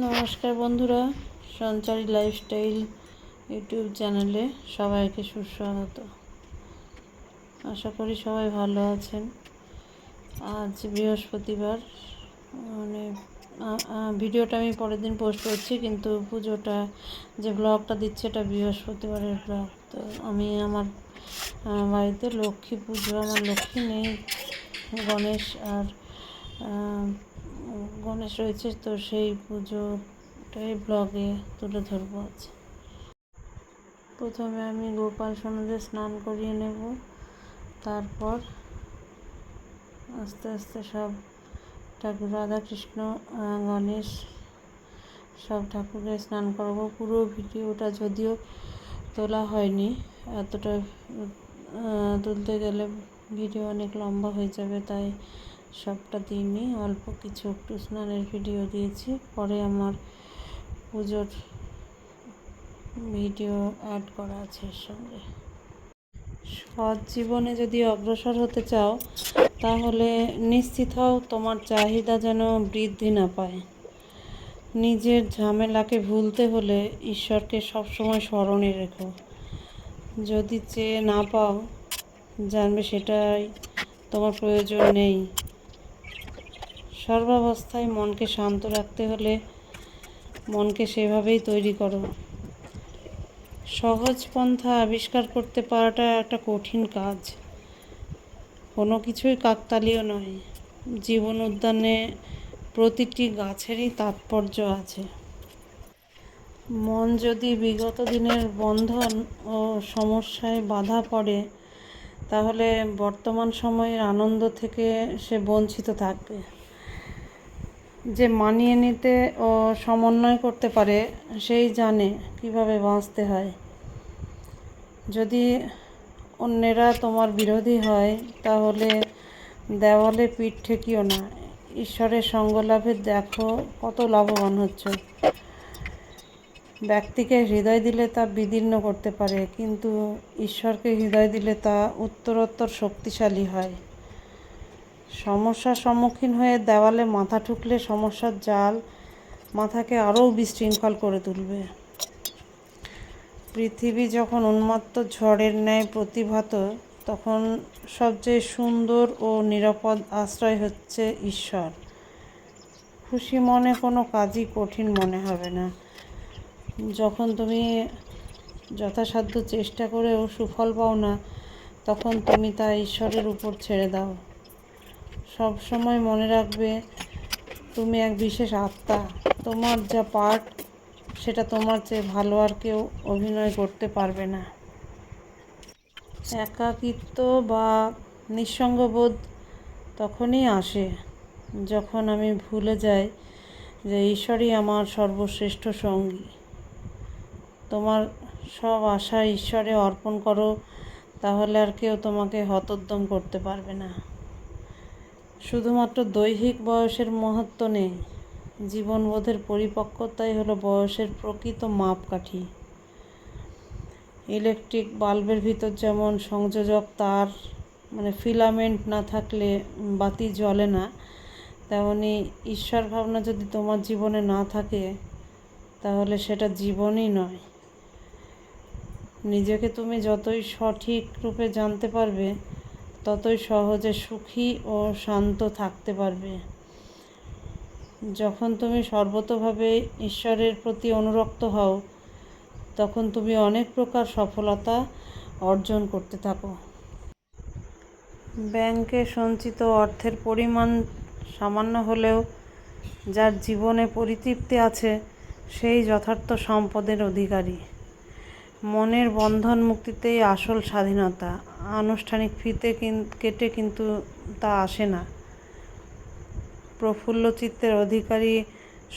নমস্কার বন্ধুরা, সঞ্চারী lifestyle YouTube চ্যানেলে সবাইকে সুস্বাগত। আশা করি সবাই ভালো আছেন। আজ বৃহস্পতিবার, মানে ভিডিওটা আমি পরের দিন পোস্ট করছি, কিন্তু পুজোটা যে ব্লগটা দিচ্ছে এটা বৃহস্পতিবারের ব্লগ। তো আমি আমার বাড়িতে লক্ষ্মী পুজো, আমার লক্ষ্মী নেই, গণেশ আর গণেশ রয়েছে, তো সেই পুজোটাই ব্লগে তুলে ধরবো আজ। প্রথমে আমি গোপাল সোনাদের স্নান করিয়ে নেব, তারপর আস্তে আস্তে সব ঠাকুর, রাধাকৃষ্ণ, গণেশ, সব ঠাকুরকে স্নান করাবো। পুরো ভিডিওটা যদিও তোলা হয়নি, এতটা তুলতে গেলে ভিডিও অনেক লম্বা হয়ে যাবে, তাই সবটা দিইনি, অল্প কিছু একটু স্নানের ভিডিও দিয়েছি। পরে আমার পুজোর ভিডিও অ্যাড করা আছে এর সঙ্গে। সৎ জীবনে যদি অগ্রসর হতে চাও, তাহলে নিশ্চিত হও তোমার চাহিদা যেন বৃদ্ধি না পায়। নিজের ঝামেলাকে ভুলতে হলে ঈশ্বরকে সবসময় স্মরণে রেখো। যদি চেয়ে না পাও, জানবে সেটাই তোমার প্রয়োজন নেই। সর্বাবস্থায় মনকে শান্ত রাখতে হলে মনকে সেভাবেই তৈরি করো। সহজ পন্থা আবিষ্কার করতে পারাটা একটা কঠিন কাজ। কোনো কিছুই কাকতালীয় নয়। জীবন উদ্যানে প্রতিটি গাছেরই তাৎপর্য আছে। মন যদি বিগত দিনের বন্ধন ও সমস্যায় বাধা পড়ে, তাহলে বর্তমান সময়ের আনন্দ থেকে সে বঞ্চিত থাকবে। যে মানিয়ে নিতে ও সমন্বয় করতে পারে, সেই জানে কিভাবে বাঁচতে হয়। যদি অন্যেরা তোমার বিরোধী হয়, তাহলে দেওয়ালে পিঠ ঠেকিও না। ঈশ্বরের সঙ্গ লাভে দেখো কত লাভবান হচ্ছ। ব্যক্তিকে হৃদয় দিলে তা বিদীর্ণ করতে পারে, কিন্তু ঈশ্বরকে হৃদয় দিলে তা উত্তরোত্তর শক্তিশালী হয়। সমস্যার সম্মুখীন হয়ে দেওয়ালে মাথা ঠুকলে সমস্যার জাল মাথাকে আরও বিশৃঙ্খল করে তুলবে। পৃথিবী যখন উন্মত্ত ঝড়ের ন্যায় প্রতিভাত, তখন সবচেয়ে সুন্দর ও নিরাপদ আশ্রয় হচ্ছে ঈশ্বর। খুশি মনে কোনো কাজই কঠিন মনে হবে না। যখন তুমি যথাসাধ্য চেষ্টা করেও সুফল পাও না, তখন তুমি তা ঈশ্বরের উপর ছেড়ে দাও। সব সময় মনে রাখবে, তুমি এক বিশেষ আত্মা। তোমার যা পার্ট, সেটা তোমার চেয়ে ভালো আর কেউ অভিনয় করতে পারবে না। একাকিত্ব বা নিঃসঙ্গবোধ তখনই আসে যখন আমি ভুলে যাই যে ঈশ্বরই আমার সর্বশ্রেষ্ঠ সঙ্গী। তোমার সব আশা ঈশ্বরে অর্পণ করো, তাহলে আর কেউ তোমাকে হতোদ্যম করতে পারবে না। শুধুমাত্র দৈহিক বয়সের মাহাত্ম্য নেই, জীবনবোধের পরিপক্কতাই হলো বয়সের প্রকৃত মাপকাঠি। ইলেকট্রিক বাল্বের ভিতর যেমন সংযোজক তার ফিলামেন্ট না থাকলে বাতি জ্বলে না, তেমনি ঈশ্বর ভাবনা যদি তোমার জীবনে না থাকে, তাহলে সেটা জীবনই নয়। নিজেকে তুমি যতই সঠিক রূপে জানতে পারবে, ততই সহজে সুখী ও শান্ত থাকতে পারবে। যখন তুমি সর্বতোভাবে ঈশ্বরের প্রতি অনুরক্ত হও, তখন তুমি অনেক প্রকার সফলতা অর্জন করতে থাকো। ব্যাংকে সঞ্চিত অর্থের পরিমাণ সামান্য হলেও যার জীবনে পরিতৃপ্তি আছে, সেই যথার্থ সম্পদের অধিকারী। মনের বন্ধন মুক্তিতেই আসল স্বাধীনতা। আনুষ্ঠানিক ফিতে কেটে কিন্তু তা আসে না। প্রফুল্ল চিত্তের অধিকারী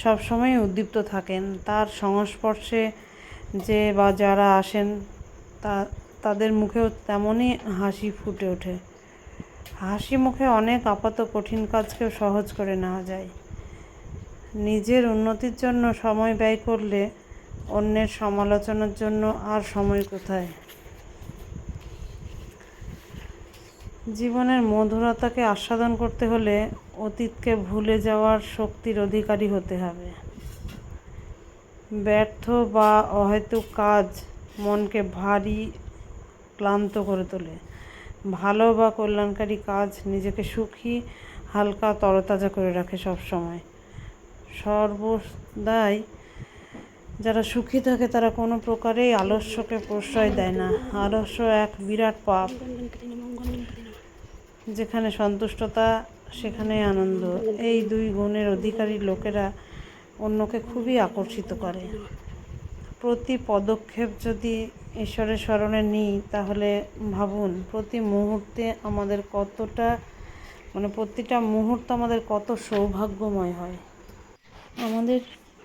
সবসময় উদ্দীপ্ত থাকেন। তার সংস্পর্শে যে বা যারা আসেন, তাদের মুখেও তেমনই হাসি ফুটে ওঠে। হাসি মুখে অনেক আপাত কঠিন কাজকেও সহজ করে নেওয়া যায়। নিজের উন্নতির জন্য সময় ব্যয় করলে অন্যের সমালোচনার জন্য আর সময় কোথায়। জীবনের মধুরতাকে আস্বাদন করতে হলে অতীতকে ভুলে যাওয়ার শক্তির অধিকারী হতে হবে। ব্যর্থ বা অহেতুক কাজ মনকে ভারী ক্লান্ত করে তোলে। ভালো বা কল্যাণকারী কাজ নিজেকে সুখী, হালকা, তরতাজা করে রাখে সব সময়। সর্বদাই যারা সুখী থাকে তারা কোনো প্রকারেই আলস্যকে প্রশ্রয় দেয় না। আলস্য এক বিরাট পাপ। যেখানে সন্তুষ্টতা সেখানে আনন্দ। এই দুই গুণের অধিকারী লোকেরা অন্যকে খুবই আকর্ষিত করে। প্রতি পদক্ষেপ যদি ঈশ্বরের স্মরণে নিই তাহলে ভাবুন প্রতি মুহূর্তে আমাদের কতটা প্রতিটা মুহূর্ত আমাদের কত সৌভাগ্যময় হয়। আমাদের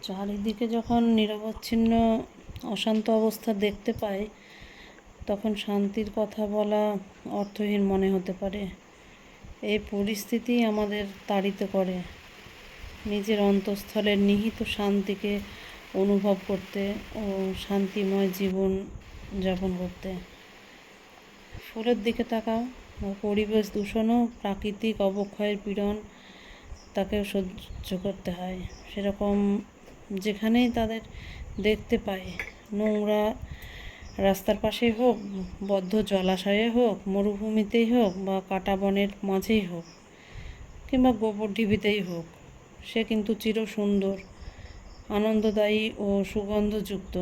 চারিদিকে যখন নিরবচ্ছিন্ন অশান্ত অবস্থা দেখতে পাই তখন শান্তির কথা বলা অর্থহীন মনে হতে পারে। এই পরিস্থিতি আমাদের তাড়িত করে নিজের অন্তঃস্থলের নিহিত শান্তিকে অনুভব করতে ও শান্তিময় জীবন যাপন করতে। ফুলের দিকে তাকাও, পরিবেশ দূষণও প্রাকৃতিক অবক্ষয়ের পীড়ন তাকেও সহ্য করতে হয়। সেরকম যেখানেই তাদের দেখতে পাই, নোংরা রাস্তার পাশেই হোক, বদ্ধ জলাশয়ে হোক, মরুভূমিতেই হোক বা কাটা বনের মাঝেই হোক কিংবা গোবর ঢিবিতেই হোক, সে কিন্তু চির সুন্দর, আনন্দদায়ী ও সুগন্ধযুক্ত।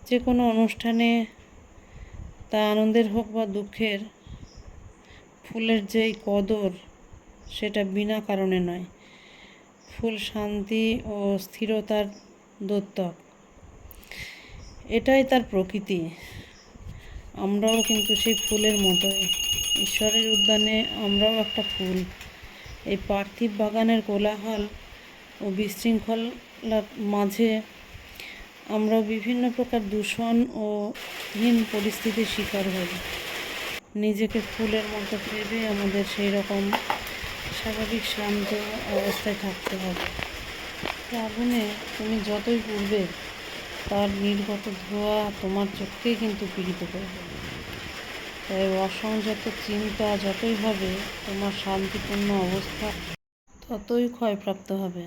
যে কোনো অনুষ্ঠানে তা আনন্দের হোক বা দুঃখের, ফুলের যেই কদর সেটা বিনা কারণে নয়। ফুল শান্তি ও স্থিরতার দ্যোতক, এটাই তার প্রকৃতি। আমরাও কিন্তু সেই ফুলের মতোই। ঈশ্বরের উদ্যানে আমরাও একটা ফুল। এই পার্থিব বাগানের কোলাহল ও বিশৃঙ্খলার মাঝে আমরাও বিভিন্ন প্রকার দূষণ ও হীন পরিস্থিতির শিকার হই। নিজেকে ফুলের মতো ভেবে আমাদের সেই রকম স্বাভাবিক শান্ত অবস্থায় থাকতে হবে। আগুনে তুমি যতই পুড়বে তার নির্গত ধোঁয়া তোমার চোখকেই কিন্তু পীড়িত করবে। তাই অসংযত চিন্তা যতই হবে তোমার শান্তিপূর্ণ অবস্থা ততই ক্ষয়প্রাপ্ত হবে।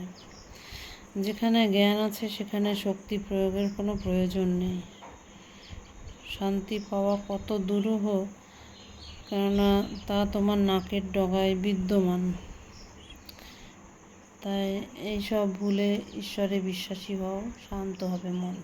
যেখানে জ্ঞান আছে সেখানে শক্তি প্রয়োগের কোনো প্রয়োজন নেই। শান্তি পাওয়া কত দুরূহ, কেননা তা তোমার নাকের ডগায় বিদ্যমান। তাই এইসব ভুলে ঈশ্বরে বিশ্বাসী হও, শান্ত হবে মন।